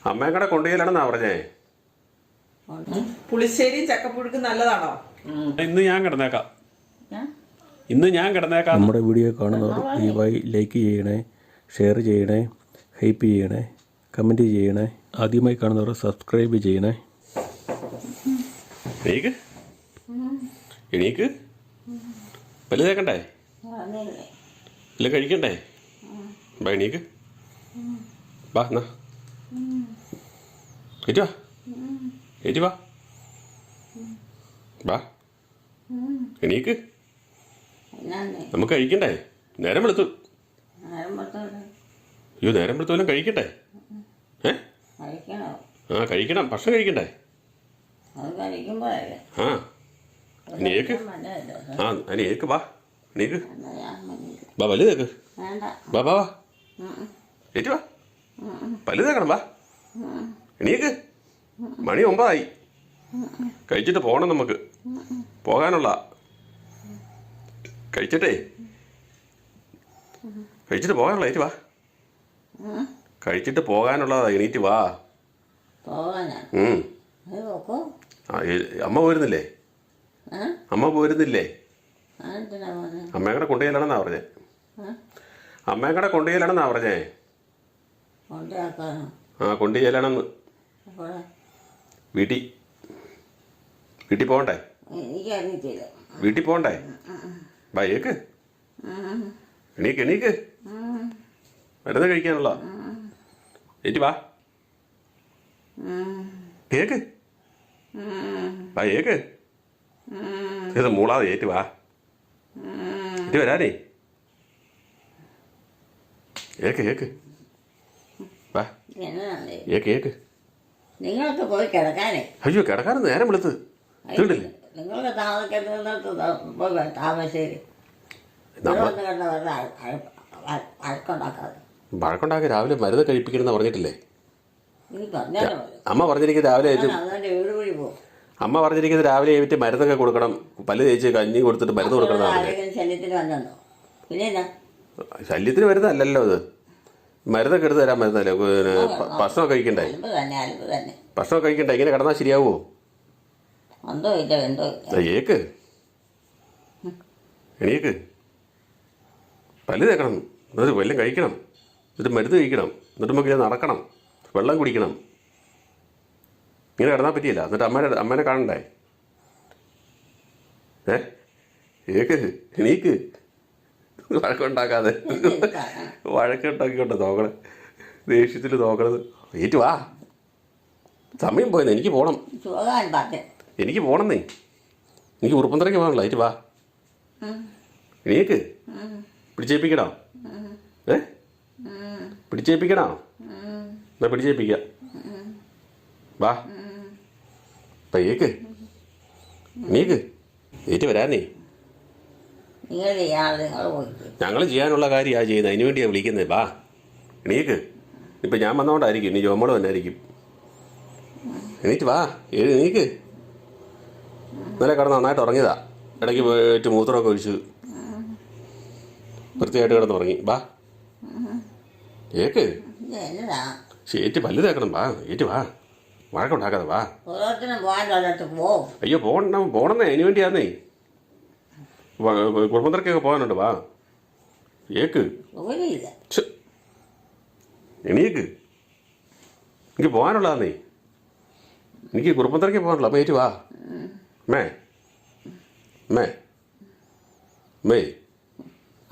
അമ്മയും കൂടെ കൊണ്ടുപോയില്ലെന്നാ പറഞ്ഞേ. പുളിശ്ശേരിയും ചക്കപ്പുഴുക്കും നല്ലതാണോ? ഇന്ന് ഞാൻ കിടന്നേക്കാം. നമ്മുടെ വീഡിയോ കാണുന്നവർ ദയവായി ലൈക്ക് ചെയ്യണേ, ഷെയർ ചെയ്യണേ, ഹൈപ്പ് ചെയ്യണേ, കമൻറ്റ് ചെയ്യണേ. ആദ്യമായി കാണുന്നവർ സബ്സ്ക്രൈബ് ചെയ്യണേ. എണീക്ക് പല്ല് തേക്കണ്ടേ? ഇല്ല കഴിക്കണ്ടേ? ബാ എണീക്ക്. ബാ എന്നാ ഏറ്റുവാ ഏറ്റുവാ ബാ എണീക്ക്. നമുക്ക് കഴിക്കണ്ടേ? നേരം വെളുത്തു. അയ്യോ നേരം വെളുത്തോലും കഴിക്കണ്ടേ? ആ കഴിക്കണം, ഭക്ഷണം കഴിക്കണ്ടേ? ആ എണീക്ക്. ആ എണീക്ക് ബാ എണീക്ക്. ബാ പല്ല് തേക്ക്. ബാ ബാ ബാ ഏറ്റുവാ പല്ല് തേക്കണം. ബാ എണീക്ക്. മണി 9 കഴിച്ചിട്ട് പോകണം. നമുക്ക് പോകാനുള്ള കഴിച്ചിട്ട് പോകാനുള്ള ഏറ്റ് വാ. കഴിച്ചിട്ട് പോകാനുള്ളതാ. എണീറ്റ് വാ. അമ്മ പോരുന്നില്ലേ? അമ്മയും കൂടെ കൊണ്ടുപോയില്ലെന്നാ പറഞ്ഞേ. അമ്മയും കൂടെ കൊണ്ടുപോയില്ലെന്നാ പറഞ്ഞേ. ആ കൊണ്ടുപോയില്ലെന്ന്. വീട്ടിൽ പോകണ്ടേ? വീട്ടിൽ പോകണ്ടേ? ബാ ഏക്ക്. എണീക്ക്. മരുന്ന് കഴിക്കാനുള്ള ഏറ്റ് വാ. ഏക്ക് ബാ ഏക്ക്. ഇത് മൂളാതെ ഏറ്റ് വാ. ഏറ്റ് വരാനേ. ഏക്ക് വാ ഏക്ക്. നിങ്ങൾക്ക് പോയി കിടക്കാനേ. അയ്യോ കിടക്കാനൊന്നും നേരം വെളുത്ത് തീണ്ടില്ലേ? നിങ്ങൾക്ക് താമരശ്ശേരി വഴക്കുണ്ടാക്കി രാവിലെ മരുന്ന് കഴിപ്പിക്കണമെന്ന് പറഞ്ഞിട്ടില്ലേ? അമ്മ പറഞ്ഞിരിക്കുന്നത് രാവിലെ അമ്മ പറഞ്ഞിരിക്കുന്നത് രാവിലെ ആയിട്ട് മരുന്നൊക്കെ കൊടുക്കണം. പല്ല് തേച്ച് കഞ്ഞി കൊടുത്തിട്ട് മരുന്ന് കൊടുക്കണം. ശല്യത്തിന് മരുന്നല്ലല്ലോ ഇത്. മരുന്നൊക്കെ എടുത്ത് തരാൻ മരുന്നല്ലേ. ഭക്ഷണമൊക്കെ കഴിക്കണ്ടേ? ഭക്ഷണം കഴിക്കണ്ടേ? ഇങ്ങനെ കിടന്നാൽ ശരിയാവുമോ? ഏക്ക് എണീക്ക്. പല്ല് തേക്കണം, എന്നിട്ട് വല്ലതും കഴിക്കണം, എന്നിട്ട് മരുന്ന് കഴിക്കണം, എന്നിട്ട് നമുക്ക് നടക്കണം, വെള്ളം കുടിക്കണം. ഇങ്ങനെ കിടന്നാൽ പറ്റിയില്ല. എന്നിട്ട് അമ്മേനെ കാണണ്ടേ? ഏക്ക് എണീക്ക്. വഴക്കുണ്ടാക്കാതെ വഴക്കുണ്ടാക്കിക്കോട്ടെ നോക്കണേ. ദേഷ്യത്തിൽ നോക്കണത്. ഏറ്റു വാ. സമയം പോയെന്ന്. എനിക്ക് പോകണം. എനിക്ക് പോകണമെന്നേ. എനിക്ക് ഉറുപ്പന്തരയ്ക്ക് പോകണല്ലോ. ഏറ്റു വാ. എണീക്ക്. പിടിച്ചേൽപ്പിക്കണോ? പിടിച്ചേൽപ്പിക്കണോ? എന്നാ പിടിച്ചേൽപ്പിക്കാം. വാ പയ്യേക്ക്. എണീക്ക്. ഏറ്റു വരാനേ. ഞങ്ങൾ ചെയ്യാനുള്ള കാര്യമാണ് ചെയ്യുന്നത്. അതിന് വേണ്ടിയാണ് വിളിക്കുന്നത്. വാ എണീക്ക്. ഇപ്പം ഞാൻ വന്നോണ്ടായിരിക്കും. ഇനി ജോമോള് വന്നായിരിക്കും. എണീറ്റ് വാ. എണീക്ക്. ഇന്നലെ കിടന്ന് നന്നായിട്ട് ഉറങ്ങിയതാ. ഇടയ്ക്ക് പോയിട്ട് മൂത്രമൊക്കെ ഒഴിച്ച് വൃത്തിയായിട്ട് കിടന്നുറങ്ങി. വാ ഏക്ക്. ഏറ്റ് പല്ല് തേക്കണം. വാ ഏറ്റ് വാ. വഴക്കുണ്ടാക്കാതെ വാ. അയ്യോ പോണെന്നേ. അതിന് വേണ്ടിയാന്നേ. കുടുംബത്തിലേക്കൊക്കെ പോകാനുണ്ട്. വാ ഏക്ക്. എണീക്ക്. എനിക്ക് പോകാനുള്ളതാന്നേ. എനിക്ക് കുടുംബത്തിലേക്ക് പോകാനുള്ളൂ. അപ്പം ഏറ്റ് വാ. മേ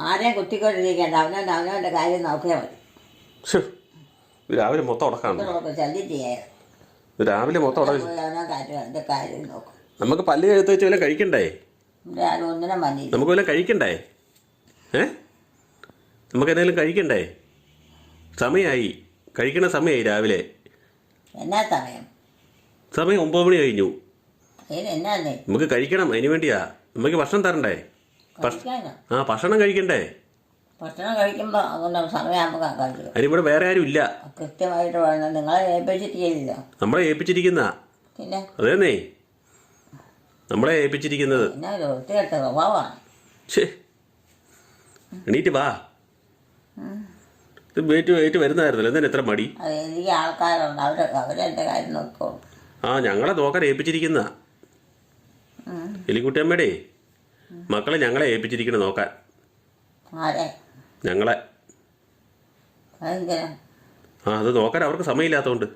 ആരെയും കുത്തിക്കൊണ്ടിരിക്കേണ്ട. അവനവൻ്റെ കാര്യം നോക്കിയാൽ മതി. രാവിലെ മൊത്തം ഉടക്കാണ്. ശല്യം ചെയ്യാൻ രാവിലെ മൊത്തം ഉടക്കി. കാര്യം നോക്കും. നമുക്ക് പല്ല് കഴുത്ത് വെച്ച് വല്ലതും കഴിക്കണ്ടേ? ഒന്നിനും മതി. നമുക്ക് വല്ലതും കഴിക്കണ്ടേ? നമുക്ക് എന്തെങ്കിലും കഴിക്കണ്ടേ? സമയമായി. കഴിക്കണ സമയമായി. രാവിലെ എന്നാ സമയം 9 മണി കഴിഞ്ഞു. എന്നാന്നേ നമുക്ക് കഴിക്കണം. അതിന് വേണ്ടിയാ. നമുക്ക് ഭക്ഷണം തരണ്ടേ? ഭക്ഷണം കഴിക്കണ്ടേ? ഭക്ഷണം കഴിക്കുമ്പോൾ അങ്ങനെ സമയമാകുമ്പോൾ കഴിക്കും. അതിനിവിടെ വേറെ ആരും ഇല്ല. കൃത്യമായിട്ട് വേണം. നിങ്ങളെ ഏൽപ്പിച്ചിട്ടില്ല. നമ്മളെ ഏൽപ്പിച്ചിരിക്കുന്ന. പിന്നെ അതേന്നേ നമ്മളെ ഏൽപ്പിച്ചിരിക്കുന്നത്. വൃത്തികെട്ട സ്വഭാവമാണ്. എണീറ്റ് വാ. ഇത് വെയിറ്റ് വരുന്നതായിരുന്നല്ലോ, എന്തിനാ ഇത്ര മടി? അത് എനിക്ക് ആൾക്കാരുണ്ട്, അവരെൻ്റെ കാര്യം നോക്കിക്കോളും. ആ, ഞങ്ങളെ നോക്കാൻ ഏൽപ്പിച്ചിരിക്കുന്ന എലിക്കുട്ടിയമ്മയുടെ മക്കളെ ഞങ്ങളെ ഏൽപ്പിച്ചിരിക്കണം നോക്കാൻ. ആരെ? ഞങ്ങളെ. അതെന്തിനാ? ആ, അത് നോക്കാൻ അവർക്ക് സമയമില്ലാത്തതുകൊണ്ട്.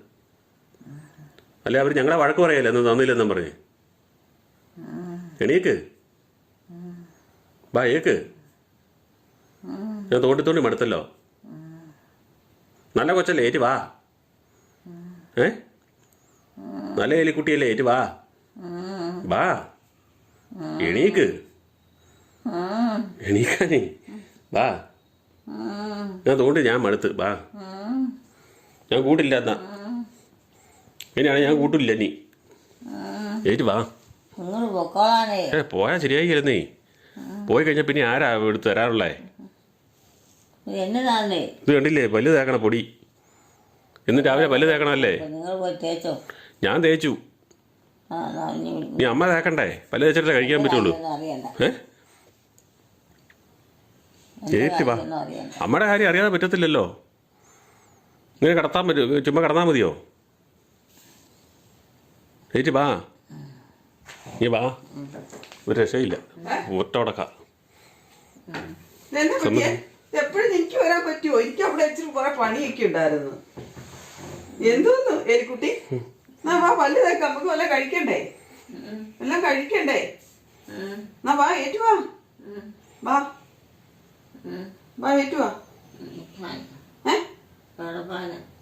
അല്ലെ അവർ ഞങ്ങളെ വഴക്ക് പറയല്ലേ എന്ന് തന്നില്ലെന്നും പറഞ്ഞ്. എണീക്ക്, ബാ ഏക്ക്. ഞാൻ തോണ്ടി മടുത്തല്ലോ. നല്ല കൊച്ചല്ലേ, ഏറ്റ് വാ. നല്ല എലിക്കുട്ടിയല്ലേ, ഏറ്റ് വാ. വാ, എണീക്ക്. എണീക്കാനേ വാ. ഞാൻ മടുത്ത് വാ. ഞാൻ കൂട്ടില്ല എന്നാ. ഇനിയാണ് ഞാൻ കൂട്ടില്ല നീ. ഏറ്റ് വാ. നിങ്ങൾ പൊക്കോളാനേ. പോയാൽ ശരിയായില്ലേ. പോയി കഴിഞ്ഞാൽ പിന്നെ ആരാ എടുത്ത് തരാറുള്ളേ? എന്നതാന്നേ ഇത് കണ്ടില്ലേ, പല്ല് തേക്കണ പൊടി. ഇന്ന് രാവിലെ പല്ല് തേക്കണമല്ലേ? നിങ്ങൾ പോയി തേച്ചോ. ഞാൻ തേച്ചു. നീ അമ്മ തേക്കണ്ടേ? പല്ല് തേച്ചിട്ടേ കഴിക്കാൻ പറ്റുള്ളൂ. ഏറ്റ് വാ. അമ്മയുടെ കാര്യം അറിയാതെ പറ്റത്തില്ലല്ലോ. ഇങ്ങനെ കിടത്താൻ പറ്റുമോ? ചുമ്മാ കിടന്നാൽ മതിയോ? ഏറ്റ് വാ. നീ വാ, ഒരു രക്ഷയില്ല. ഒറ്റ എപ്പോഴും എനിക്ക് വരാൻ പറ്റുമോ? എനിക്ക് അവിടെ വെച്ചിട്ട് കുറെ പണിയൊക്കെ ഉണ്ടായിരുന്നു. എന്തോന്നു എലിക്കുട്ടി, എന്നാ വാ പല്ല് തേക്കാം, നമുക്ക് വല്ല കഴിക്കണ്ടേ? എല്ലാം കഴിക്കണ്ടേ? എന്നാ വാ, ഏറ്റുവാ. വാ വാ, ഏറ്റുവാ.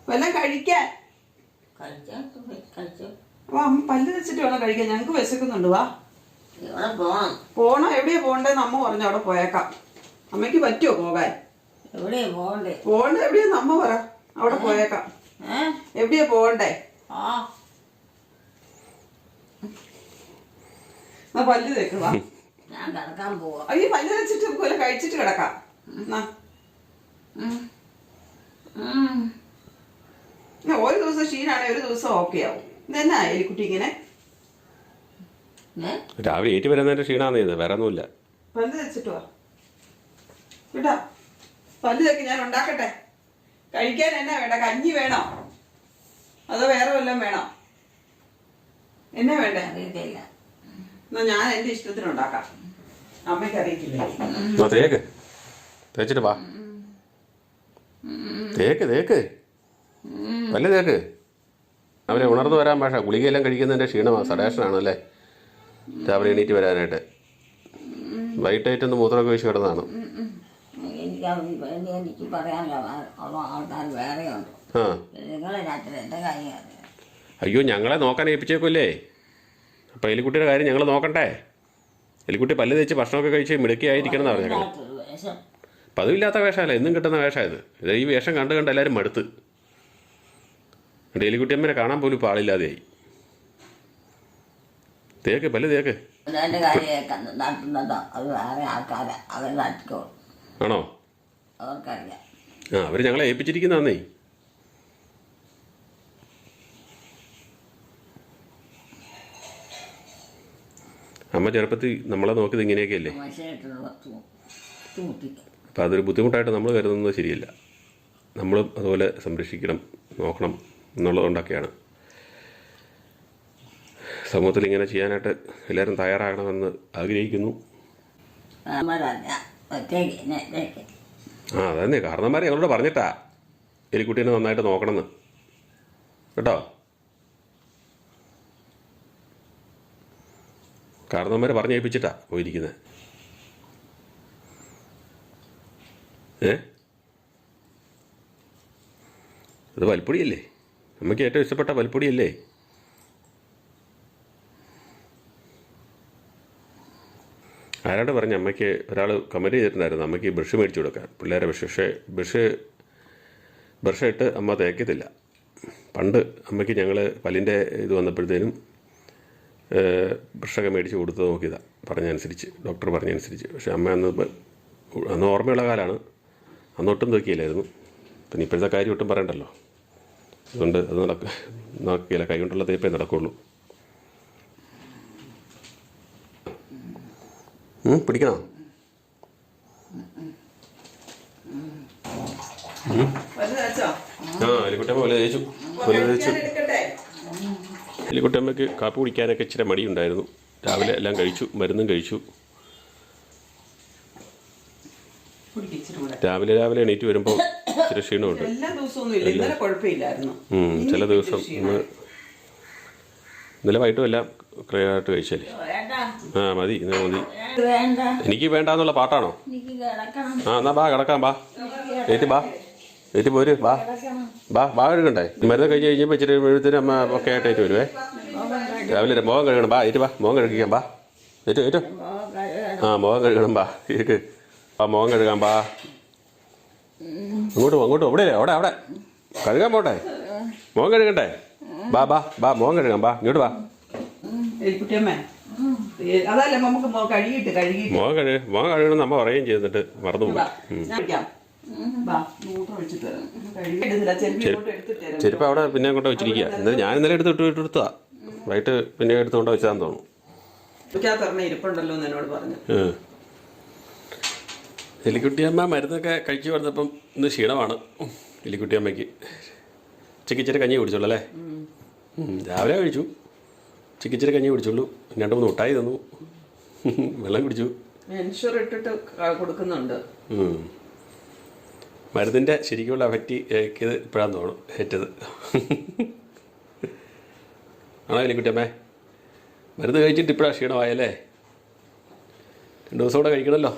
വല്ലം കഴിക്കാൻ വാ. അമ്മ പല്ല് വെച്ചിട്ട് വേണം കഴിക്കാൻ, ഞങ്ങക്ക് വിശക്കുന്നുണ്ട്. വാ. പോണോ? എവിടെയാ പോകണ്ടേന്ന് അമ്മ പറഞ്ഞു, അവിടെ പോയേക്കാം. അമ്മയ്ക്ക് പറ്റുമോ പോകാൻ? എവിടെയാ പോകണ്ടേ? പോകണ്ടേ എവിടെയാന്ന് അമ്മ പറ, അവിടെ പോയേക്കാം. എവിടെയാ പോകണ്ടേ? പല്ല് തേക്കുവാ. ഞാൻ കിടക്കാൻ പോവാ. അയ്യോ, പല്ല് വെച്ചിട്ട് നമുക്ക് വല്ല കഴിച്ചിട്ട് കിടക്കാം. ഒരു ദിവസം ക്ഷീണാണെ ഒരു ദിവസം ഓക്കെ ആവും. ഇതെന്നാ എലിക്കുട്ടി ഇങ്ങനെ? രാവിലെ ഏറ്റ് വരുന്നതിന്റെ ക്ഷീണാന്ന് ചെയ്തത്, വേറെ ഒന്നുമില്ല. പല്ല് വെച്ചിട്ട് വാ കേട്ടാ. പല്ല് തേക്ക് ഞാൻ ഉണ്ടാക്കട്ടെ. കഴിക്കാൻ എന്നാ വേണ്ട? കഞ്ഞി വേണോ അതോ വേറെ വല്ലതും വേണോ? എന്നാ വേണ്ടേ? അറിയത്തില്ല. എന്നാ ഞാൻ എന്റെ ഇഷ്ടത്തിന് ഉണ്ടാക്കാം. അമ്മയ്ക്ക് അറിയത്തില്ലേ? തേക്ക്, തേച്ചിട്ട് വാ. തേക്ക് വല്ല തേക്ക്. അവരെ ഉണർന്നു വരാൻ ഭാഷ ഗുളികയെല്ലാം കഴിക്കുന്നതിൻ്റെ ക്ഷീണമാണ്, സഡേഷനാണ് അല്ലേ രാവിലെ എണീറ്റ് വരാനായിട്ട്. വൈകിട്ടായിട്ടൊന്ന് മൂത്രമൊക്കെ വെച്ച് കിടന്നതാണ്. എനിക്ക് പറയാനുള്ള ആൾക്കാർ വേറെയുണ്ട്. നിങ്ങളതിനകത്ത് എൻ്റെ കാര്യം അറിയാം. അയ്യോ, ഞങ്ങളെ നോക്കാൻ ഏൽപ്പിച്ചേക്കുമല്ലേ. അപ്പോൾ എലിക്കുട്ടിയുടെ കാര്യം ഞങ്ങൾ നോക്കണ്ടേ? എലിക്കുട്ടി പല്ല് തേച്ച് ഭക്ഷണമൊക്കെ കഴിച്ച് മിടുക്കിയായിരിക്കണം എന്നാണ് ഞങ്ങൾ. പതിവില്ലാത്ത വേഷമല്ല, എന്നും കിട്ടുന്ന വേഷമായത്. ഈ വേഷം കണ്ട് എല്ലാവരും മടുത്ത്. എലിക്കുട്ടിയമ്മനെ കാണാൻ പോലും ഇപ്പോൾ ആളില്ലാതെയായി. തേക്ക്, പല്ല് തേക്ക്. എൻ്റെ കാര്യം നടത്തുന്നതോ അത് വേറെ ആൾക്കാരെ അവർ നടത്തിക്കോളും. ആണോ? അവർക്കറിയാം. അവർ ഞങ്ങളെ ഏൽപ്പിച്ചിരിക്കുന്നതാന്നേ. അമ്മ ചെറുപ്പത്തിൽ നമ്മളെ നോക്കിയത് ഇങ്ങനെയൊക്കെയല്ലേ. അപ്പം അതൊരു ബുദ്ധിമുട്ടായിട്ട് നമ്മൾ കരുതുന്നത് ശരിയല്ല. നമ്മളും അതുപോലെ സംരക്ഷിക്കണം, നോക്കണം എന്നുള്ളതുകൊണ്ടൊക്കെയാണ് സമൂഹത്തിൽ ഇങ്ങനെ ചെയ്യാനായിട്ട് എല്ലാവരും തയ്യാറാകണമെന്ന് ആഗ്രഹിക്കുന്നു. അതന്നെ കാരണന്മാരെ ഞങ്ങളോട് പറഞ്ഞിട്ടാ എലിക്കുട്ടീനെ നന്നായിട്ട് നോക്കണമെന്ന് കേട്ടോ. കാരണന്മാരെ പറഞ്ഞേൽപ്പിച്ചിട്ടാ പോയിരിക്കുന്നത്. അത് പൽപ്പൊടിയല്ലേ, നമുക്ക് ഏറ്റവും ഇഷ്ടപ്പെട്ട പൽപ്പൊടിയല്ലേ. ആരാണ്ട് പറഞ്ഞ അമ്മയ്ക്ക് ഒരാൾ കമൻറ്റ് ചെയ്തിട്ടുണ്ടായിരുന്നു അമ്മയ്ക്ക് ബ്രഷ് മേടിച്ചു കൊടുക്കാൻ, പിള്ളേരെ ബ്രഷ്. പക്ഷേ ബ്രഷ് ഇട്ട് അമ്മ തേക്കത്തില്ല. പണ്ട് അമ്മയ്ക്ക് ഞങ്ങൾ പല്ലിൻ്റെ ഇത് വന്നപ്പോഴത്തേനും ബ്രഷൊക്കെ മേടിച്ച് കൊടുത്ത് നോക്കിയതാണ് പറഞ്ഞനുസരിച്ച്, ഡോക്ടർ പറഞ്ഞനുസരിച്ച്. പക്ഷേ അമ്മ അന്ന് ഓർമ്മയുള്ള കാലമാണ്, അന്നൊട്ടും തേക്കിയില്ലായിരുന്നു. പിന്നെ ഇപ്പോഴത്തെ കാര്യം ഒട്ടും പറയണ്ടല്ലോ. അതുകൊണ്ട് അത് നോക്കിയില്ല, കൈ കൊണ്ടുള്ള തേപ്പേ നടക്കുള്ളൂ. പിടിക്കണോ? മരുന്ന് കഴിച്ചോ? ആ എലിക്കുട്ടമ്മ പോലെ തേച്ചു പോലെ തേച്ചു. എടുക്കട്ടെ. എലിക്കുട്ടമ്മയ്ക്ക് കാപ്പി കുടിക്കാനൊക്കെ ഇച്ചിരി മടിയുണ്ടായിരുന്നു. രാവിലെ എല്ലാം കഴിച്ചു, മരുന്നും കഴിച്ചു. കുടിക്ക് ഇച്ചിരി കൂടെ. രാവിലെ എണീറ്റ് വരുമ്പോൾ ഇച്ചിരി ക്ഷീണമുണ്ട്. എല്ലാ ദിവസവും ഒന്നും ഇല്ല, ഇന്നലെ കുഴപ്പമില്ലായിരുന്നു. ചില ദിവസം ഇന്നലെ വൈകിട്ടും എല്ലാം ക്ലിയറായിട്ട് കഴിച്ചല്ലേ. വേണ്ട ആ മതി, ഇന്ന് മതി. വേണ്ട, എനിക്ക് വേണ്ടാന്നുള്ള പാട്ടാണോ? എനിക്ക് കിടക്കണം. ആ എന്നാ ബാ കിടക്കാം, ബാ ഏറ്റ് പോര്, ബാ കഴുകണ്ടേ. മരുന്ന് കഴിഞ്ഞ് കഴിഞ്ഞപ്പോൾ ഇച്ചിരി എഴുത്തിന് അമ്മ ഒക്കെ ആയിട്ട് വരുവേ. രാവിലെ മുഖം കഴുകണം, ബാ ഏറ്റ് മുഖം കഴുകിക്കാം, ബാ ഏറ്റു ആ മുഖം കഴുകണം, ബാ മുഖം കഴുകാം, ബാ അങ്ങോട്ട് അവിടെ കഴുകാൻ പോട്ടെ, മുഖം കഴുകണ്ടേ. ബാ മുഖം കഴുകാം, ബാ ഇങ്ങോട്ട് ബാ. എലിക്കുട്ടിയമ്മേ, അതല്ല നമുക്ക് കഴുകിയിട്ട് മുഖം കഴുകണം നമ്മ പറയുകയും ചെയ്തിട്ട് മറന്നുപോയി. ചെരുപ്പ് അവിടെ പിന്നെ അങ്ങോട്ട് വെച്ചിരിക്കുക. എന്നാലും ഞാൻ ഇന്നലെ എടുത്താ വൈകിട്ട് പിന്നെ എടുത്തുകൊണ്ട് വെച്ചാന്ന് തോന്നുന്നു. ഇരിപ്പുണ്ടല്ലോ എന്നോട് പറഞ്ഞു. എലിക്കുട്ടിയമ്മ മരുന്നൊക്കെ കഴിച്ചു വന്നപ്പം ഇന്ന് ക്ഷീണമാണ് എലിക്കുട്ടിയമ്മയ്ക്ക്. ഉച്ചയ്ക്ക് ഇച്ചിരി കഞ്ഞി കുടിച്ചോളൂ അല്ലേ? രാവിലെ കഴിച്ചു, ഉച്ചയ്ക്ക് ഇച്ചിരി കഞ്ഞി കുടിച്ചുള്ളൂ. 2-3 മുട്ടായി തന്നു, വെള്ളം കുടിച്ചു. ഇൻഷുർ ഇട്ടിട്ട് കൊടുക്കുന്നുണ്ട്. മരുന്നിൻ്റെ ശരിക്കുള്ള എഫക്റ്റ് ഇത് ഇപ്പോഴാന്ന് തോന്നുന്നു ഏറ്റത്. ആണോ എലിക്കുട്ടിയമ്മേ? മരുന്ന് കഴിച്ചിട്ട് ഇപ്പോഴാണ് ക്ഷീണമായല്ലേ? 2 ദിവസം കൂടെ കഴിക്കണമല്ലോ.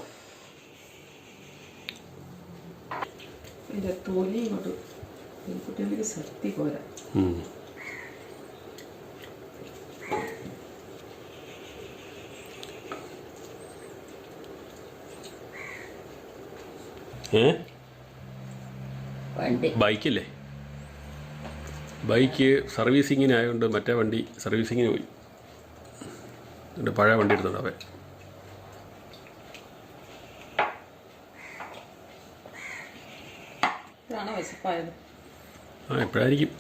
എൻ്റെ തൊലി ഇങ്ങോട്ട് എലിക്കുട്ടിയമ്മയ്ക്ക് ശക്തി പോരാ. ബൈക്കില്ലേ, ബൈക്ക് സർവീസിങ്ങിനായതുകൊണ്ട് മറ്റേ വണ്ടി സർവീസിങ്ങിന് പോയി. എൻ്റെ പഴയ വണ്ടി എടുത്തുണ്ട് അവൻ. എപ്പോഴായിരിക്കും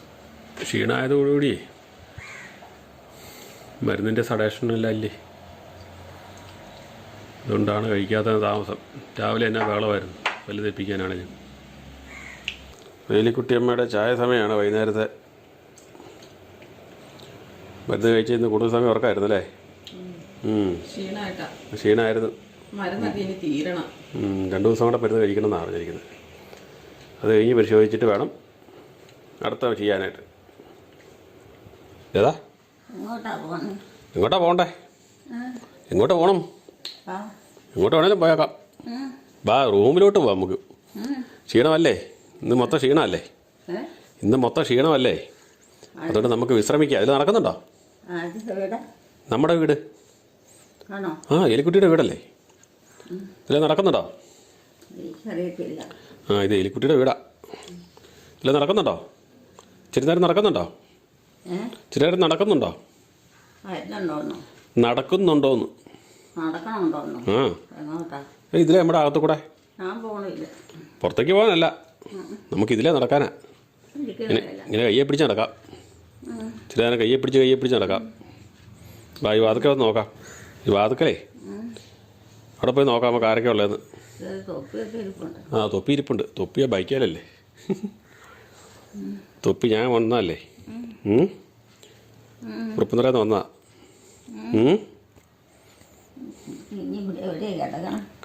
ക്ഷീണമായതോടുകൂടി മരുന്നിൻ്റെ സഡേഷനെല്ലാം ഇല്ലേ, അതുകൊണ്ടാണ് കഴിക്കാത്ത താമസം. രാവിലെ എന്നാ ബഹളമായിരുന്നു പല്ല് തെപ്പിക്കാനാണെങ്കിലും. എലിക്കുട്ടിയമ്മയുടെ ചായ സമയമാണ് വൈകുന്നേരത്തെ. മരുന്ന് കഴിച്ച് ഇന്ന് കൂടുതൽ സമയം ഉറക്കമായിരുന്നു അല്ലേ? ക്ഷീണമായിരുന്നു. 2 ദിവസം കൂടെ മരുന്ന് കഴിക്കണം എന്നാണ് പറഞ്ഞിരിക്കുന്നത്. അത് കഴിഞ്ഞ് പരിശോധിച്ചിട്ട് വേണം അടുത്ത ചെയ്യാനായിട്ട്. ഏതാ എങ്ങോട്ടാ പോകണ്ടേ? എങ്ങോട്ടാ പോകണം? എങ്ങോട്ട് വേണേലും പോയേക്കാം. ബാ റൂമിലോട്ട് പോവാം നമുക്ക്. ക്ഷീണമല്ലേ ഇന്ന് മൊത്തം ക്ഷീണമല്ലേ? അതുകൊണ്ട് നമുക്ക് വിശ്രമിക്കാം. അതിൽ നടക്കുന്നുണ്ടോ? നമ്മുടെ വീട്. ആ എലിക്കുട്ടിയുടെ വീടല്ലേ? ഇതിൽ നടക്കുന്നുണ്ടോ? ആ ഇത് എലിക്കുട്ടിയുടെ വീടാ. ഇതിൽ നടക്കുന്നുണ്ടോ? ഇച്ചിരി നേരം നടക്കുന്നുണ്ടോ? നടക്കുന്നുണ്ടോന്ന്? ആ ഇതിലെ നമ്മുടെ അകത്തു കൂടെ. പുറത്തേക്ക് പോകാനല്ല, നമുക്കിതിലേ നടക്കാനാ. ഇങ്ങനെ കയ്യെ പിടിച്ച് നടക്കാം. ചില നേരം കയ്യെ പിടിച്ച് നടക്കാം. ഈ വാതുക്കെ വന്ന് നോക്കാം. ഈ വാതുക്കലേ അവിടെ പോയി നോക്കാം നമുക്ക് ആരൊക്കെ ഉള്ളതെന്ന്. ആ തൊപ്പി ഇരിപ്പുണ്ട്. തൊപ്പിയാ ബൈക്കേലല്ലേ? തൊപ്പി ഞാൻ വന്നതല്ലേ? ഉറുപ്പുനിറയെന്ന് വന്നതാ.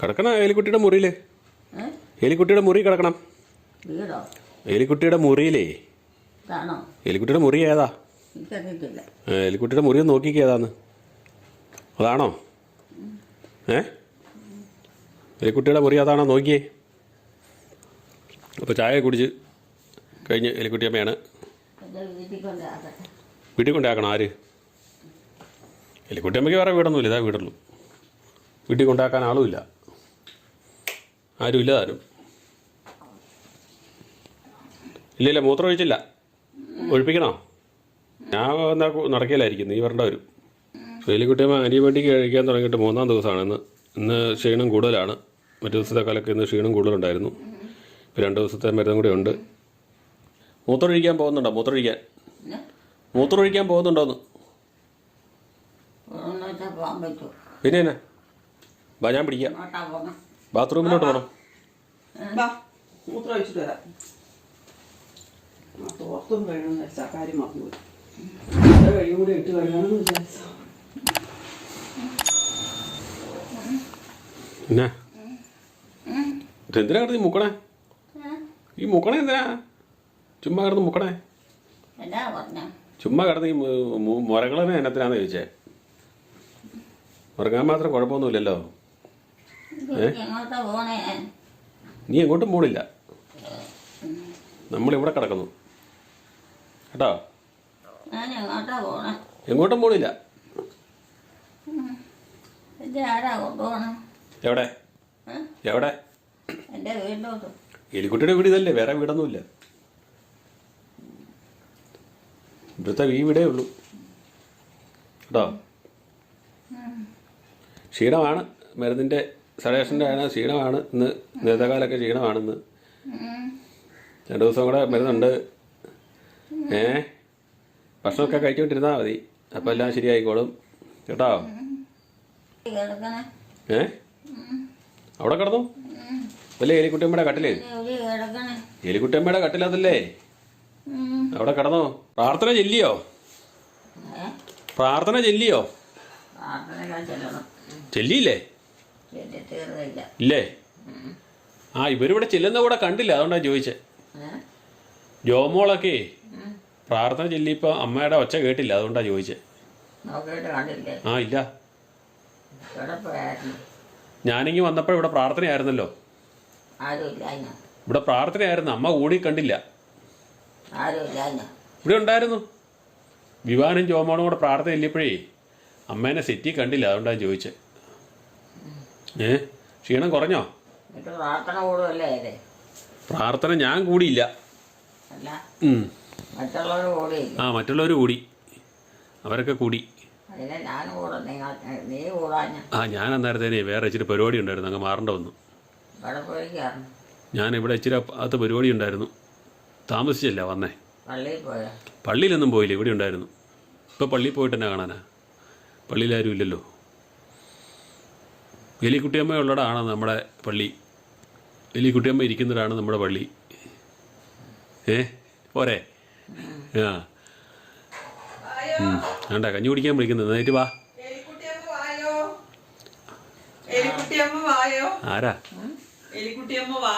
കിടക്കണം എലിക്കുട്ടിയുടെ മുറിയിൽ. എലിക്കുട്ടിയുടെ മുറി കിടക്കണം. എലിക്കുട്ടിയുടെ മുറിയിലേ. എലിക്കുട്ടിയുടെ മുറി ഏതാ? എലിക്കുട്ടിയുടെ മുറി ഒന്ന് നോക്കിക്കേ ഏതാന്ന്. അതാണോ? എലിക്കുട്ടിയുടെ മുറി അതാണോ നോക്കിയേ. അപ്പോൾ ചായ കുടിച്ച് കഴിഞ്ഞ് എലിക്കുട്ടിയമ്മയാണ് വീട്ടിൽ കൊണ്ടാക്കണം. ആര്? എലിക്കുട്ടിയമ്മയ്ക്ക് വേറെ വീടൊന്നുമില്ല, ഇതാ വീടുള്ളൂ. വീട്ടിൽ കൊണ്ടാക്കാൻ ആളുമില്ല, ആരുമില്ല താനും. ഇല്ല മൂത്രം ഒഴിച്ചില്ല. ഒഴിപ്പിക്കണോ? ഞാൻ എന്നാ നടക്കില്ലായിരിക്കും, നീ വരേണ്ട വരും. എലിക്കുട്ടിയമ്മ ആൻറ്റിബയോട്ടിക് കഴിക്കാൻ തുടങ്ങിയിട്ട് 3-ാം ദിവസമാണ്. ഇന്ന് ക്ഷീണം കൂടുതലാണ്. മറ്റു ദിവസത്തെ കാലൊക്കെ ഇന്ന് ക്ഷീണം കൂടുതലുണ്ടായിരുന്നു. ഇപ്പോൾ 2 ദിവസത്തെ മരുന്നും കൂടെ ഉണ്ട്. മൂത്രമൊഴിക്കാൻ പോകുന്നുണ്ടോ? മൂത്രമൊഴിക്കാൻ പോകുന്നുണ്ടോന്ന്? പിന്നെ എന്നാ ബാ ഞാൻ പിടിക്കാം. ബാത്റൂമിലോട്ട് പോകണം. മൂത്രം ഒഴിച്ചിട്ട് വരാം. തോർത്തും കഴിയണമെന്ന് വെച്ചാൽ കാര്യം മറന്നു കഴിയും കൂടെ ഇട്ട് കഴിയണമെന്ന് വിചാരിച്ച എന്നാ ഇതെന്തിനാ കിടന്ന് ഈ മുക്കണേ? ഈ മുക്കണേ എന്തിനാ? ചുമ്മാ കിടന്ന് മുക്കണേ? എന്നാ പറഞ്ഞ ചുമ്മാ കിടന്ന് ഈ മുറകളെ എന്നത്തിനാന്ന് ചോദിച്ചേ. മുറങ്ങാൻ മാത്രം കുഴപ്പമൊന്നുമില്ലല്ലോ. എങ്ങോട്ടാ പോണേ? നീ എങ്ങോട്ടും പോണില്ല, നമ്മളിവിടെ കിടക്കുന്നു കേട്ടോ. ഞാൻ എങ്ങോട്ടാ പോണേ? എങ്ങോട്ടും പോണില്ല. എന്റെ ആരാ കൊണ്ടുപോകണം? എവിടെ എവിടെ? എൻ്റെ വീട്ടിലോട്ട്. എലിക്കുട്ടിയുടെ വീട് ഇതല്ലേ, വേറെ വീടൊന്നുമില്ല. ഇവിടുത്തെ ഈ വീടേ ഉള്ളൂ കേട്ടോ. ക്ഷീണമാണ്, മരുന്നിൻ്റെ സഡേഷൻ്റെ ആണ്, ക്ഷീണമാണ് ഇന്ന്. നേതകാലൊക്കെ ക്ഷീണമാണിന്ന്. 2 ദിവസം കൂടെ മരുന്നുണ്ട്. ഭക്ഷണമൊക്കെ കഴിച്ചുകൊണ്ടിരുന്നാൽ മതി, അപ്പം എല്ലാം ശരിയായിക്കോളും കേട്ടോ. കിടക്കണേ. അവിടെ കിടന്നു അതല്ലേ എലിക്കുട്ടിയമ്മയുടെ കട്ടില്? കിടക്കണേ. എലിക്കുട്ടിയമ്മയുടെ കട്ടിലതല്ലേ, അവിടെ കിടന്നോ. പ്രാർത്ഥന ചെല്ലിയോ? പ്രാർത്ഥന ചെല്ലിയോ? പ്രാർത്ഥനകൾ ചെല്ലണം. ചെല്ലിയില്ലേ? തീർന്നില്ല. ഇല്ലേ? ആ, ഇവരിവിടെ ചെല്ലുന്ന കൂടെ കണ്ടില്ല, അതുകൊണ്ടാണ് ചോദിച്ചത്. ജോമോളൊക്കെ പ്രാർത്ഥന ചെല്ലിയപ്പോൾ അമ്മയുടെ ഒച്ച കേട്ടില്ല, അതുകൊണ്ടാണ് ചോദിച്ചത്. നോക്കിയിട്ട് കണ്ടില്ലേ? ആ, ഇല്ല. ഇവിടെ പോയായിരുന്നു. ഞാനിങ്ങി വന്നപ്പോൾ ഇവിടെ പ്രാർത്ഥനയായിരുന്നല്ലോ. ആരുമില്ല. ഇവിടെ പ്രാർത്ഥനയായിരുന്നു, അമ്മ കൂടി കണ്ടില്ല. ആരുമില്ല. ഇവിടെ ഉണ്ടായിരുന്നു. വിവാനും ജോമോളും കൂടെ പ്രാർത്ഥന ചെല്ലിയപ്പോഴേ അമ്മേനെ സെറ്റി കണ്ടില്ല, അതുകൊണ്ടാണ് ചോദിച്ചത്. ക്ഷീണം കുറഞ്ഞോ? പ്രാർത്ഥന കൂടുമല്ലേ? പ്രാർത്ഥന ഞാൻ കൂടിയില്ല. അല്ല, മറ്റുള്ളവർ കൂടിയില്ല. ആ, മറ്റുള്ളവർ കൂടി, അവരൊക്കെ കൂടി. അതിനെ ഞാൻ കൂടെ, നീ കൂടാഞ്ഞ. ആ, ഞാൻ അന്നേരത്തേനെ വേറെ ഇച്ചിരി പരിപാടി ഉണ്ടായിരുന്നു, അങ്ങ് മാറേണ്ട വന്നു. ഇവിടെ പോയിക്കായിരുന്നു. ഞാൻ ഇവിടെ ഇച്ചിരി അകത്ത് പരിപാടി ഉണ്ടായിരുന്നു, താമസിച്ചല്ല വന്നേ. പള്ളിയിൽ പോയാ? പള്ളിയിലൊന്നും പോയില്ല, ഇവിടെ ഉണ്ടായിരുന്നു. ഇപ്പോൾ പള്ളിയിൽ പോയിട്ട് തന്നെ കാണാനാ, പള്ളിയിലാരും ഇല്ലല്ലോ. എലിക്കുട്ടിയമ്മ ഉള്ളതാണ് നമ്മുടെ പള്ളി. എലിക്കുട്ടിയമ്മ ഇരിക്കുന്നതാണ് നമ്മുടെ പള്ളി. പോരെ? ആ, വേണ്ട, കഞ്ഞി കുടിക്കാൻ വിളിക്കുന്നത്. എന്നിട്ട് വാ. ആരാ? എലിക്കുട്ടിയമ്മ വാ,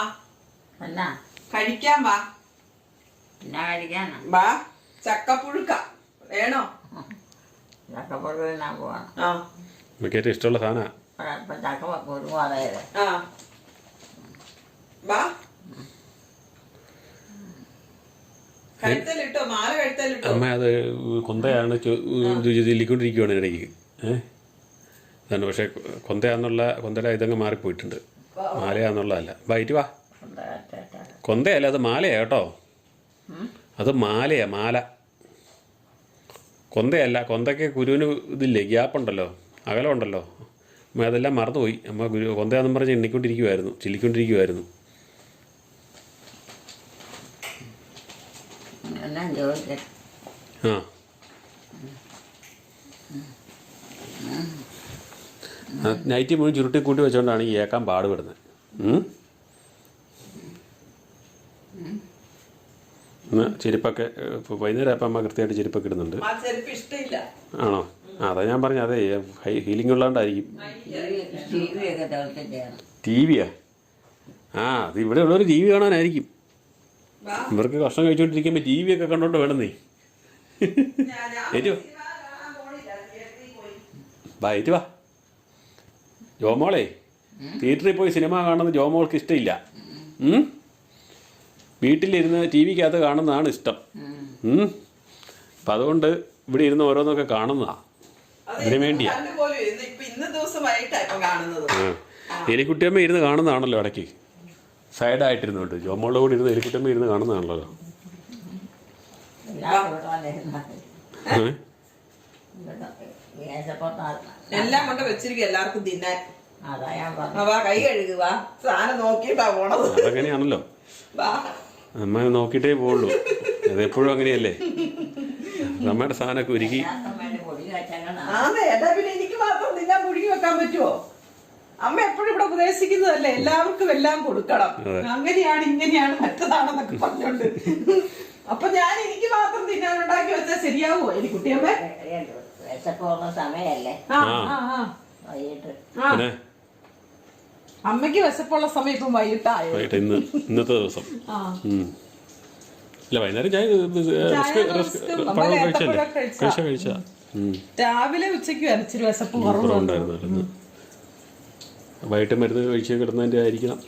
എന്നാ കഴിക്കാൻ വാ. എന്നാ കഴിക്കാനാ? വാ, ചക്കപ്പുഴുക്ക വേണോ? ചക്കപ്പുഴ തിന്നാൻ പോവാണ്. ആ, നമുക്ക് ഏറ്റവും ഇഷ്ടമുള്ള സാധനമാണ്. ഇപ്പം ചക്ക ഒരുപാടായത്. ആ, വാ. കഴുത്തലിട്ടോ, മാല കഴുത്തലിട്ടോ. അമ്മ അത് കൊന്തയാണ് ചൊല്ലിക്കൊണ്ടിരിക്കുകയാണ് ഇടയ്ക്ക്. ഇതാണ്, പക്ഷേ കൊന്തയുടെ ഇതങ്ങ് മാറിപ്പോയിട്ടുണ്ട്. മാലയാന്നുള്ളതല്ല. വൈറ്റ് വാ. കൊന്തയല്ല, അത് മാലയാ കേട്ടോ. അത് മാലയാ, മാല. കൊന്തയല്ല. കൊന്തയ്ക്ക് കുരുവിന് ഇതില്ലേ, ഗ്യാപ്പുണ്ടല്ലോ, അകലമുണ്ടല്ലോ. അമ്മ അതെല്ലാം മറന്നുപോയി. അമ്മ കൊന്തയാന്നും പറഞ്ഞ് എണ്ണിക്കൊണ്ടിരിക്കുമായിരുന്നു, ചൊല്ലിക്കൊണ്ടിരിക്കുമായിരുന്നു. ആ, നൈറ്റി മുഴുവൻ ചുരുട്ടി കൂട്ടി വെച്ചുകൊണ്ടാണ് ഈ ഏക്കാൻ പാടുപെടുന്നത്. ചെരുപ്പൊക്കെ വൈകുന്നേരം ആയപ്പോൾ അമ്മ കൃത്യമായിട്ട് ചെരുപ്പൊക്കെ ഇടുന്നുണ്ട്. ആണോ? അതാ ഞാൻ പറഞ്ഞു, അതെ, ഹീലിംഗ് ഉള്ളതുകൊണ്ടായിരിക്കും. ടി വിയാ? ആ, അത് ഇവിടെ ഉള്ളവർ ടി വി കാണാനായിരിക്കും. ഇവർക്ക് ഭക്ഷണം കഴിച്ചുകൊണ്ടിരിക്കുമ്പോൾ ടി വി ഒക്കെ കണ്ടോണ്ട് വേണമെന്നേ. ഏറ്റു വാ, ഏറ്റു വാ. ജോമോളെ തിയേറ്ററിൽ പോയി സിനിമ കാണുന്നത് ജോമോൾക്ക് ഇഷ്ടമില്ല. വീട്ടിലിരുന്ന് ടി വിക്കകത്ത് കാണുന്നതാണ് ഇഷ്ടം. അപ്പം അതുകൊണ്ട് ഇവിടെ ഇരുന്ന് ഓരോന്നൊക്കെ കാണുന്നതാ, അതിനു വേണ്ടിയാ. എലിക്കുട്ടിയമ്മ ഇരുന്ന് കാണുന്നതാണല്ലോ ഇടയ്ക്ക്, സൈഡായിട്ടിരുന്നുണ്ട്. ജോമോളുടെ കൂടെ ഇരുന്ന് എലിക്കുട്ടിയമ്മ ഇരുന്ന് കാണുന്നതാണല്ലോ. എല്ലാം കൊണ്ട് വെച്ചിരിക്കും എല്ലാവർക്കും തിന്നാൻ. കൈ കഴുകുക, സാധനം നോക്കിയിട്ടാ പോണത്. അതങ്ങനെയാണല്ലോ, അമ്മ നോക്കിയിട്ടേ പോവുള്ളൂ. അതെപ്പോഴും അങ്ങനെയല്ലേ, അമ്മയുടെ സാധനമൊക്കെ ഒരുക്കി. പിന്നെ എനിക്ക് മാത്രം തിന്നാൻ പുഴുകി വെക്കാൻ പറ്റുമോ? അമ്മ എപ്പോഴും ഇവിടെ ഉപദേശിക്കുന്നതല്ലേ, എല്ലാവർക്കും എല്ലാം കൊടുക്കണം, അങ്ങനെയാണ് ഇങ്ങനെയാണ് മറ്റതാണെന്നൊക്കെ പറഞ്ഞോണ്ട് അപ്പൊ ഞാൻ എനിക്ക് മാത്രം തിന്നാനുണ്ടാക്കി വെച്ചാൽ ശരിയാവുമോ എലിക്കുട്ടിയമ്മേ? വിശപ്പുള്ള സമയല്ലേ ആ ആ ആ വൈകിട്ട്. ആ. പിന്നെ അമ്മയ്ക്ക് വിശപ്പുള്ള സമയം ഇപ്പം വൈകിട്ടായോ? വൈകിട്ട് ഇന്നത്തെ ദിവസം ആ. ഇല്ല വൈകുന്നേരം ചായ റസ്കും പഴം നമ്മള് കഴിച്ചല്ലേ? ഏത്തപ്പഴം കഴിച്ചാ രാവിലെ ഉച്ചയ്ക്ക് ഇച്ചിരി വിശപ്പ് കുറവുണ്ട്. കുറവുണ്ടായിരുന്നു. വൈകിട്ട് മരുന്ന് കഴിച്ച് കിടന്നതിൻ്റെ ആയിരിക്കണം.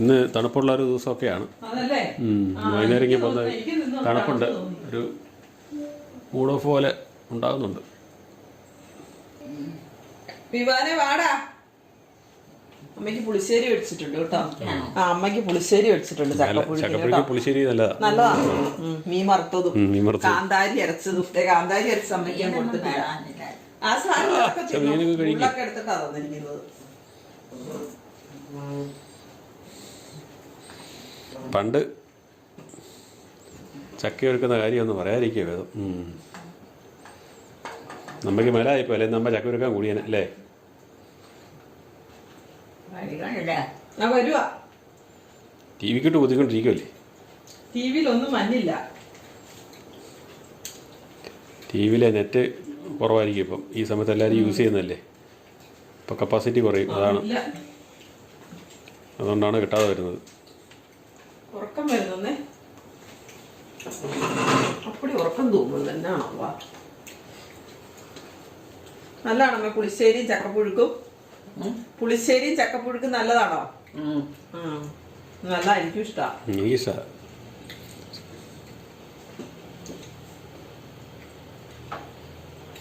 ഇന്ന് തണുപ്പുള്ള ഒരു ദിവസമൊക്കെയാണ്. അതല്ലേ? വൈകുന്നേരം ഇങ്ങനെ പോകുന്ന തണുപ്പുണ്ട്, ഒരു മൂഡ് ഓഫ് പോലെ ഉണ്ടാകുന്നുണ്ട്. വിവാനെ വാടാ. അമ്മയ്ക്ക് പുളിശ്ശേരി മേടിച്ചിട്ടുണ്ട് കേട്ടോ. ആ അമ്മയ്ക്ക് പുളിശ്ശേരി മേടിച്ചിട്ടുണ്ട്. ചക്കപ്പുഴുക്ക് പുളിശ്ശേരി നല്ലതാണ്. മീൻ വറുത്തതും മീൻ വറുത്തതും കാന്താരി അരച്ചതും. കാന്താരി അരച്ച് അമ്മയ്ക്ക് ഞാൻ കൊടുത്തിട്ടില്ല. ആ സാധനം ഉള്ളൊക്കെ എടുത്തിട്ടാ തന്നിരിക്കുന്നത്. പണ്ട് ചക്ക ഒരുക്കുന്ന കാര്യമൊന്നും പറയാതിരിക്കുക വേദം. നമ്മക്ക് മേലായിപ്പോ അല്ലേ നമ്മ ചക്ക ഒരുക്കാൻ കൂടിയനെ അല്ലേ? ഞാൻ വരുവാ. ടി വിക്കിട്ട് കുത്തിക്കൊണ്ടിരിക്കുമല്ലേ? ടി വിയിലൊന്നും മഞ്ഞില്ല. ടി വിയിലെ നെറ്റ് കുറവായിരിക്കും ഇപ്പം. ഈ സമയത്ത് എല്ലാവരും യൂസ് ചെയ്യുന്നതല്ലേ, ഇപ്പം കപ്പാസിറ്റി കുറയും. അതുകൊണ്ടാണ് കിട്ടാതെ വരുന്നത്. ഉറക്കം വരുന്നേ അപ്പടി ഉറക്കം തോന്നുന്നു എന്നാണോ? നല്ലതാണോ പുളിശ്ശേരിയും ചക്കപ്പുഴുക്കും? പുളിശ്ശേരിയും ചക്കപ്പുഴുക്കും നല്ലതാണോ? നല്ല, എനിക്കും ഇഷ്ടമാണ്. എനിക്കിഷ്ടമാണ്.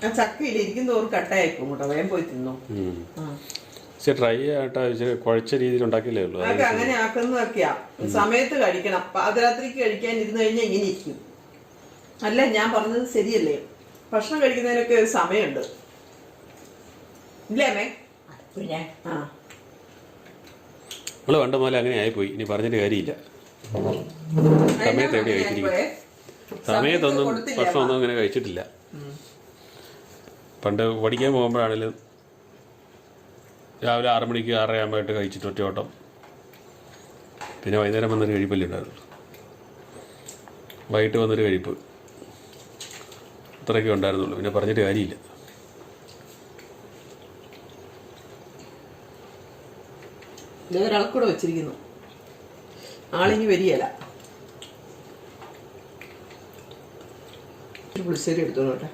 ആ ചക്കയില്ല ഇരിക്കും തോറും കട്ടയായിപ്പോ കേട്ടോ. വേഗം പോയി തിന്നു. ട്രൈ ആയിട്ടാ കുഴച്ച രീതിയിൽ ഉണ്ടാക്കിയില്ലേ ഉള്ളൂ. അതൊക്കെ അങ്ങനെ ആക്കുന്നതൊക്കെയാ. സമയത്ത് കഴിക്കണം. പാതിരാത്രിക്ക് കഴിക്കാൻ ഇരുന്ന് കഴിഞ്ഞാൽ ഇങ്ങനെ ഇരിക്കും. അല്ല ഞാൻ പറഞ്ഞത് ശരിയല്ലേ? ഭക്ഷണം കഴിക്കുന്നതിനൊക്കെ ഒരു സമയമുണ്ട് ഇല്ലേ അമ്മേ? പിന്നെ നമ്മള് പണ്ട് മുതലേ അങ്ങനെ ആയിപ്പോയി. ഇനി പറഞ്ഞിട്ട് കാര്യമില്ല. സമയത്ത് എവിടെ കഴിച്ചിരിക്കും? സമയത്തൊന്നും ഭക്ഷണമൊന്നും അങ്ങനെ കഴിച്ചിട്ടില്ല. പണ്ട് പഠിക്കാൻ പോകുമ്പോഴാണെങ്കിലും രാവിലെ 6 മണിക്ക് 6:30 ആകുമ്പോഴായിട്ട് കഴിച്ചിട്ട് ഒറ്റയോട്ടം. പിന്നെ വൈകുന്നേരം വന്നൊരു കഴിപ്പല്ലേ ഉണ്ടായിരുന്നു. വൈകിട്ട് വന്നൊരു കഴിപ്പ്, അത്രയൊക്കെ ഉണ്ടായിരുന്നുള്ളൂ. പിന്നെ പറഞ്ഞിട്ട് കാര്യമില്ല. ഒരാൾക്കൂടെ വെച്ചിരിക്കുന്നു. ആളിനി വരികയില്ല. പുളിശ്ശേരി എടുത്തോട്ടെ.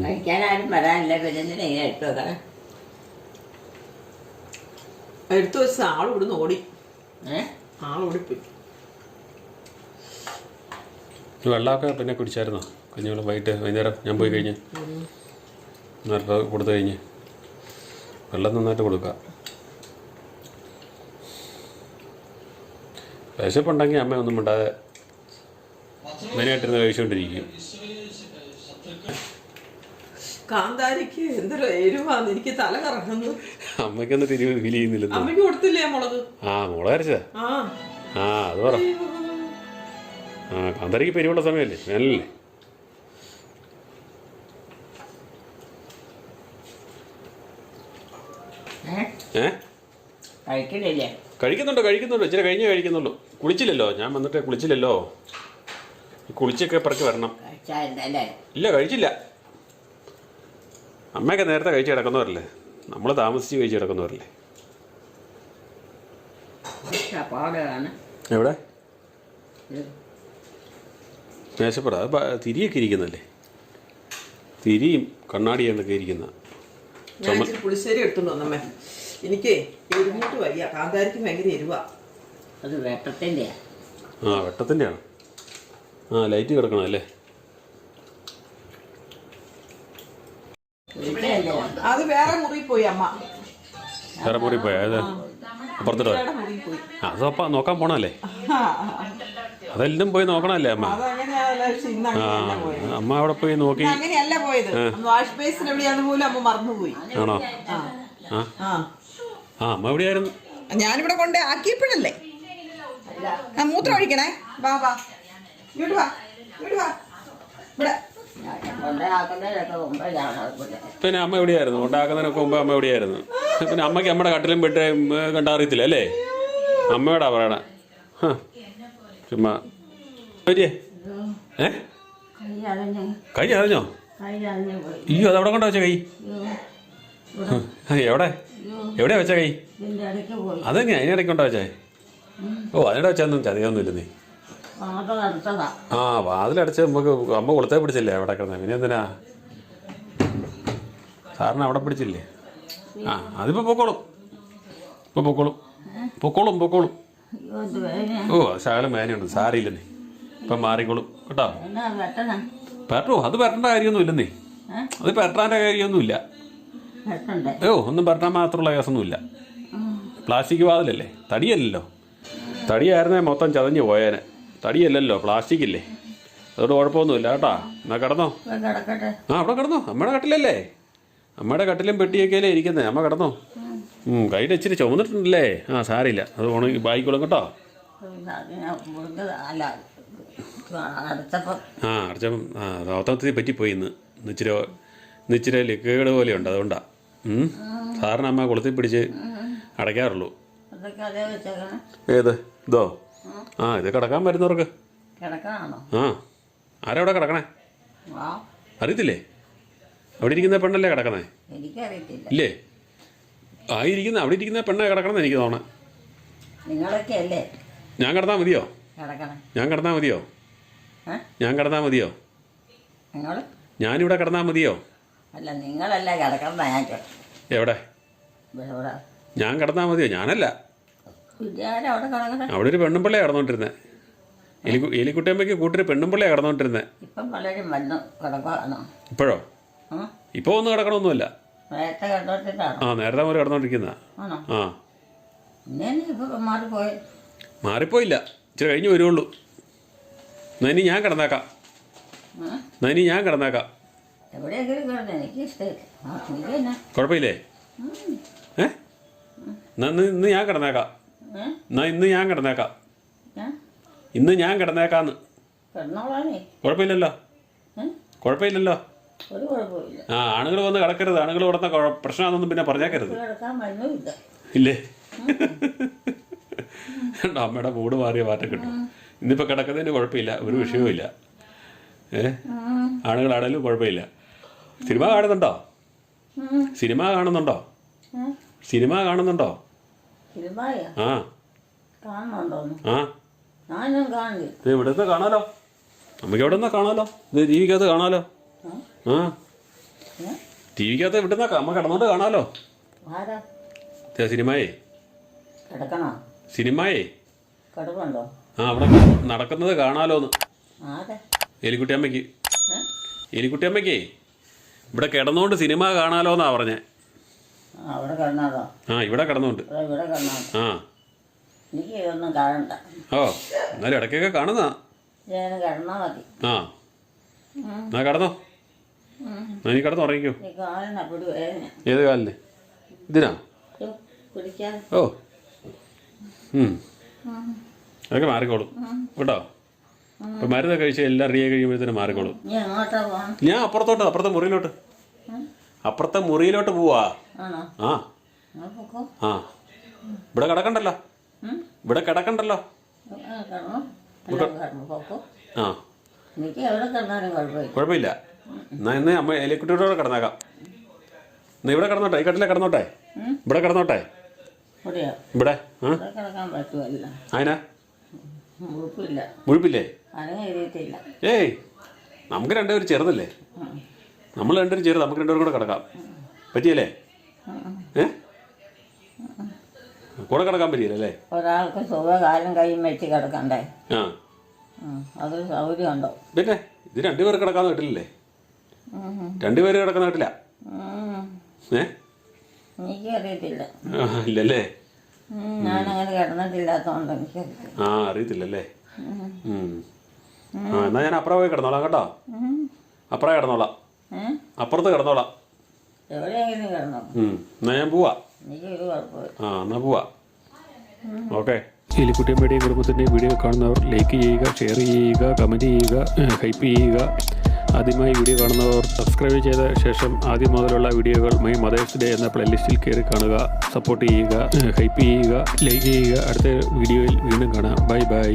കഴിക്കാനാരും വരാനില്ല. പിന്നെ ഇങ്ങനെ എടുത്തു വെക്കണം. എടുത്തു വെച്ച ആൾ ഇവിടുന്ന് ഓടി. ആളോടിപ്പോയി. വെള്ളമൊക്കെ പിന്നെ കുടിച്ചായിരുന്നോ? കഞ്ഞിവെള്ളം വൈകുന്നേരം ഞാൻ പോയി കഴിഞ്ഞ് നേരത്തെ കൊടുത്തു കഴിഞ്ഞ് വെള്ളം നന്നായിട്ട് കൊടുക്കുക. വിശപ്പുണ്ടെങ്കിൽ അമ്മ ഒന്നും മിണ്ടാതെ മെയിനായിട്ടിരുന്ന് കഴിച്ചുകൊണ്ടിരിക്കും. കാന്താരിക്ക് എന്തൊരു എരിവാന്ന്, എനിക്ക് തല കറങ്ങുന്നു. അമ്മയ്ക്കൊന്നും തിരിവ് ഫീൽ ചെയ്യുന്നില്ല. അമ്മയ്ക്ക് കൊടുത്തില്ലേ മുളക്? മുളക് അരച്ചാ? അത് പറ. കാന്താരിക്ക് പെരുവുള്ള സമയമല്ലേ, വേനലല്ലേ? കഴിക്കുന്നുണ്ട്. ഇച്ചിരി കഴിഞ്ഞേ കഴിക്കുന്നുള്ളൂ. കുളിച്ചില്ലല്ലോ, ഞാൻ വന്നിട്ട് കുളിച്ചില്ലല്ലോ. കുളിച്ചൊക്കെ പറക്കി വരണം. ഇല്ല, കഴിച്ചില്ല. അമ്മയൊക്കെ നേരത്തെ കഴിച്ച് കിടക്കുന്നവരല്ലേ, നമ്മൾ താമസിച്ച് കഴിച്ച് കിടക്കുന്നവരല്ലേ. എവിടെ? മേശപ്പുറ. അത് തിരിയൊക്കെ ഇരിക്കുന്നല്ലേ, തിരിയും കണ്ണാടിയൊക്കെ ഇരിക്കുന്ന. പുളിശ്ശേരി എടുത്തോണ്ട് വന്നമ്മേ. എനിക്ക് എരിഞ്ഞിട്ട് വയ്യ. കാന്താരിക്ക് ഭയങ്കര എരിവാ. അത് വെട്ടത്തിൻ്റെയാ. വെട്ടത്തിൻ്റെയാണ്. ലൈറ്റ് കിടക്കണം അല്ലേ? അത് വേറെ മുറി പോയി അമ്മ. വേറെ മുറി പോയി? അപ്പുറത്തോട്ട് അതപ്പ നോക്കാൻ പോണല്ലേ? അതെല്ലാം പോയി നോക്കണല്ലേ അമ്മ? അമ്മ അവിടെ പോയി നോക്കി. അങ്ങനെയല്ല പോയത്. വാഷ് ബേസിൻ എവിടെയാന്ന് പോലും അമ്മ മറന്നുപോയി. ആണോ? അമ്മ എവിടെയായിരുന്നു? ഞാനിവിടെ കൊണ്ട് ആക്കിയപ്പോഴല്ലേ. മൂത്രം ഒഴിക്കണേ. വാ വാ ഇങ്ങോട്ട് വാ, ഇങ്ങോട്ട് വാ. ഇവിടെ പിന്നെ അമ്മ എവിടെയായിരുന്നു? ഉണ്ടാക്കുന്നതിനൊക്കെ മുമ്പ് അമ്മ എവിടെയായിരുന്നു? പിന്നെ അമ്മയ്ക്ക് അമ്മയുടെ കട്ടിലും പെട്ട് കണ്ടറിയത്തില്ല അല്ലേ? അമ്മയോടാ പറയണേ. ചുമ്മാ പറ്റിയേ ഏ കൈ അടഞ്ഞ് കൈ അറിഞ്ഞോ കൈ അടഞ്ഞ് പോയി. അയ്യോ അതവിടെ കൊണ്ടാ വെച്ച കൈ എവിടെ എവിടെയാ വെച്ച കൈ ഇതിൻ്റെ ഇടയ്ക്ക് പോയി. അതെങ്ങനെ അതിനിടയ്ക്ക് കൊണ്ടാ വെച്ചേ ഓ അതിനിടെ വെച്ചൊന്നും ചതിയൊന്നുമില്ല നീ വാതിൽ അടച്ചതാ. ആ വാതിലടച്ച് നമുക്ക് അമ്മ കൊളുത്തേ പിടിച്ചില്ലേ അവിടെ കിടന്നത് പിന്നെ എന്തിനാ സാറിന് അവിടെ പിടിച്ചില്ലേ ആ അതിപ്പോൾ പൊക്കോളും ഇപ്പോൾ പൊക്കോളും പൊക്കോളും പൊക്കോളും അയ്യോ ഇത് വേദന. ഓ ശകലം വേദനയുണ്ട് സാരിയില്ലെന്നേ ഇപ്പം മാറിക്കോളും കേട്ടോ എന്നാ വെട്ടണം? പെട്ടോ അത് പെരട്ടേണ്ട കാര്യമൊന്നും ഇല്ലെന്നേ അത് പെരട്ടാൻ്റെ കാര്യമൊന്നുമില്ല വെട്ടണ്ടേ? ഓ ഒന്നും പെരട്ടാൻ മാത്രമുള്ള കേസൊന്നുമില്ല പ്ലാസ്റ്റിക് വാതിലല്ലേ തടിയല്ലല്ലോ തടിയായിരുന്നേ മൊത്തം ചതഞ്ഞ് പോയേനെ തടിയല്ലല്ലോ പ്ലാസ്റ്റിക് ഇല്ലേ അതുകൊണ്ട് കുഴപ്പമൊന്നുമില്ല കേട്ടോ എന്നാൽ കിടന്നോ ഇപ്പൊ കിടക്കട്ടെ. ആ അവിടെ കിടന്നോ അമ്മയുടെ കട്ടിലല്ലേ അമ്മയുടെ കട്ടിലും പെട്ടിയൊക്കെയല്ലേ ഇരിക്കുന്നത് അമ്മ കിടന്നോ കയ്യിൽ ഇച്ചിരി ചുമന്നിട്ടുണ്ടല്ലേ ആ സാരില്ല അത് ഉണങ്ങി ബായിക്കോളും കേട്ടോ അതിനെ മുറിഞ്ഞത് അല്ല അടച്ചപ്പം ആ അടച്ചപ്പം ആ റോത്തത്തിൽ പറ്റിപ്പോയി ഇച്ചിരി ലിക്വിഡ് പോലെയുണ്ട് അതുകൊണ്ടാണ് സാറിന് അമ്മ കൊളുത്തി പിടിച്ച് അടയ്ക്കാറുള്ളൂ. അതൊക്കെ അതേ വെച്ചേക്കണം. ഏത് ഇതോ ആ ഇത് കിടക്കാൻ വരുന്നവർക്ക് കിടക്കണോ? ആ ആരാ അവിടെ കിടക്കണേ വാ, അറിയത്തില്ലേ അവിടെ ഇരിക്കുന്ന പെണ്ണല്ലേ കിടക്കണേ എനിക്കറിയത്തില്ല. ഇല്ലേ അവിടെ ഇരിക്കുന്ന പെണ്ണെ കിടക്കണമെന്ന് എനിക്ക് തോന്നണം. നിങ്ങളൊക്കെ അല്ലേ ഞാൻ കിടന്നാൽ മതിയോ കിടക്കണം? ഞാൻ കിടന്നാൽ മതിയോ ഞാൻ കിടന്നാൽ മതിയോ നിങ്ങൾ ഞാനിവിടെ കിടന്നാൽ മതിയോ അല്ല നിങ്ങളല്ലേ കിടക്കണം. ഞാൻ എവിടെ ഇവിടെ ഞാൻ കിടന്നാൽ മതിയോ ഞാനല്ല വിദ്യാലയം അവിടെ കിടക്കട്ടെ. അവിടെ ഒരു പെണ്ണുമ്പിള്ളയാണ് കിടന്നോണ്ടിരുന്നത് എലിക്കുട്ടിയമ്മയ്ക്ക് കൂട്ടൊരു പെണ്ണുമ്പിള്ളയാണ് കിടന്നോണ്ടിരുന്നത്. ഇപ്പം പലരും വന്നു കിടക്കാണോ? ഇപ്പോഴോ ഇപ്പോൾ ഒന്നും കിടക്കണമൊന്നുമില്ല. നേരത്തെ കിടന്നിട്ടാണോ? ആ നേരത്തെ മുതൽ കിടന്നോണ്ടിരിക്കുന്ന ആണോ? ആ പിന്നെ ഇപ്പം മാറിപ്പോയി. മാറിപ്പോയില്ല ഇച്ചിരി കഴിഞ്ഞ് വരുള്ളൂ. എന്നാ ഇനി ഞാൻ കിടന്നേക്കാം എവിടെയെങ്കിലും കിടന്നു എനിക്ക് ഇഷ്ടമില്ല. എനിക്ക് തന്നെ കുഴപ്പമില്ലേ എന്നാ ഇന്ന് ഞാൻ കിടന്നേക്കാം ഇന്ന് ഞാൻ കിടന്നേക്കാന്ന് കിടന്നോളാനേ. കുഴപ്പമില്ലല്ലോ ഒരു കുഴപ്പമില്ല. ആ ആണുങ്ങൾ വന്ന് കിടക്കരുത് ആണുങ്ങൾ കിടന്ന പ്രശ്നമാണെന്നൊന്നും പിന്നെ പറഞ്ഞേക്കരുത് കിടക്കാൻ മരുന്നില്ല. ഇല്ലേ അമ്മയുടെ മൂട് മാറിയ മാറ്റം കിട്ടും. ഇന്നിപ്പോൾ കിടക്കുന്നതിന് കുഴപ്പമില്ല ഒരു വിഷയവുമില്ല. ആണുങ്ങളാണേലും കുഴപ്പമില്ല. സിനിമ കാണുന്നുണ്ടോ സിനിമ കാണുന്നുണ്ടോ സിനിമയാ ആ കാണുന്നുണ്ടോന്ന്? ആ ഞാനും കാണില്ല. ഇത് ഇവിടുന്ന് കാണാലോ നമുക്ക് എവിടെ നിന്നാ കാണാലോ ഇത് ടി വിക്കകത്ത് കാണാലോ ആ ടി വിക്കകത്ത് ഇവിടുന്ന അമ്മ കിടന്നോണ്ട് കാണാലോ ആരാ സിനിമയെ സിനിമയെ കിടക്കുണ്ടോ? ആ അവിടെ നടക്കുന്നത് കാണാലോന്ന്. ആരാ? എലിക്കുട്ടിയമ്മയ്ക്കേ ഇവിടെ കിടന്നോണ്ട് സിനിമ കാണാലോന്നാ പറഞ്ഞേ. അവിടെ കിടന്നാലോ? ആ ഇവിടെ കിടന്നോണ്ട് ഇവിടെ കിടന്നാലോ? ആ എനിക്ക് ഇതൊന്നും കാണണ്ട. ഓ എന്നാലും ഇടയ്ക്കൊക്കെ കാണുന്ന ഞാൻ കിടന്നാ മതി. ആ എന്നാ കിടന്നോ നീ കിടന്ന് ഉറങ്ങിക്കോ. കാലിനപ്പടി വേദന. ഏത് കാലിന് ഇതിനാ പിടിക്കാൻ. ഓ അതൊക്കെ മാറിക്കോളും കേട്ടോ. ഇപ്പം മരുന്ന് കഴിച്ച് എല്ലാം റീ കഴിയുമ്പോഴത്തേനും മാറിക്കോളും. നീ എങ്ങോട്ടാ പോകണം? ഞാൻ അപ്പുറത്തെ മുറിയിലോട്ട് പോവാ. ആണോ? ആ ആ ഇവിടെ കിടക്കണ്ടല്ലോ ആ എനിക്ക് എവിടെ കിടന്നാലും കുഴപ്പമില്ല. എന്നാ ഇന്ന് അമ്മ എലിക്കുട്ടിയോടെ കിടന്നേക്കാം. എന്നാ ഇവിടെ കിടന്നോട്ടെ ഈ കട്ടിലെ കിടന്നോട്ടെ ഇവിടെ കിടന്നോട്ടെ ഇവിടെ കിടക്കാൻ പറ്റുമല്ല. അതിനാ മുഴുപ്പില്ല. ഏയ് നമുക്ക് രണ്ടുപേരും ചെറുതല്ലേ നമ്മൾ രണ്ടുപേരും ചെറുത് നമുക്ക് രണ്ടുപേരും കൂടെ കിടക്കാം പറ്റിയല്ലേ കൂടെ കിടക്കാൻ പറ്റിയല്ലേ ഒരാൾക്ക് സുഖകാലം കൈയും വെച്ച് കിടക്കണ്ടേ ആ അതൊരു സൗകര്യം ഉണ്ടോ പിന്നെ ഇത് രണ്ടുപേർ കിടക്കാൻ വീട്ടിലല്ലേ രണ്ടുപേര് കിടക്കുന്ന വീട്ടില എനിക്ക് അറിയത്തില്ല ഇല്ലല്ലേ ഞാനങ്ങനെ കിടന്നിട്ടില്ലാത്തോണ്ട് എനിക്ക് ആ അറിയത്തില്ലല്ലേ ആ എന്നാ ഞാൻ അപ്പുറം പോയി കിടന്നോളാം കേട്ടോ അപ്പുറത്ത് കിടന്നോളാം എവിടെയെങ്കിലും കിടന്നോ എന്നാ ഞാൻ പോവാ എനിക്കൊരു കുഴപ്പമില്ല ആ എന്നാ പോവാ ഓക്കെ എലിക്കുട്ടിയമ്മയുടെയും കുടുംബത്തിൻ്റെയും വീഡിയോ കാണുന്നവർ ലൈക്ക് ചെയ്യുക ഷെയർ ചെയ്യുക കമൻറ്റ് ചെയ്യുക ഹൈപ്പ് ചെയ്യുക ആദ്യമായി വീഡിയോ കാണുന്നവർ സബ്സ്ക്രൈബ് ചെയ്ത ശേഷം ആദ്യം മുതലുള്ള വീഡിയോകൾ മൈ മദേഴ്സ് ഡേ എന്ന പ്ലേലിസ്റ്റിൽ കയറി കാണുക സപ്പോർട്ട് ചെയ്യുക ഹൈപ്പ് ചെയ്യുക ലൈക്ക് ചെയ്യുക അടുത്ത വീഡിയോയിൽ വീണ്ടും കാണാം ബൈ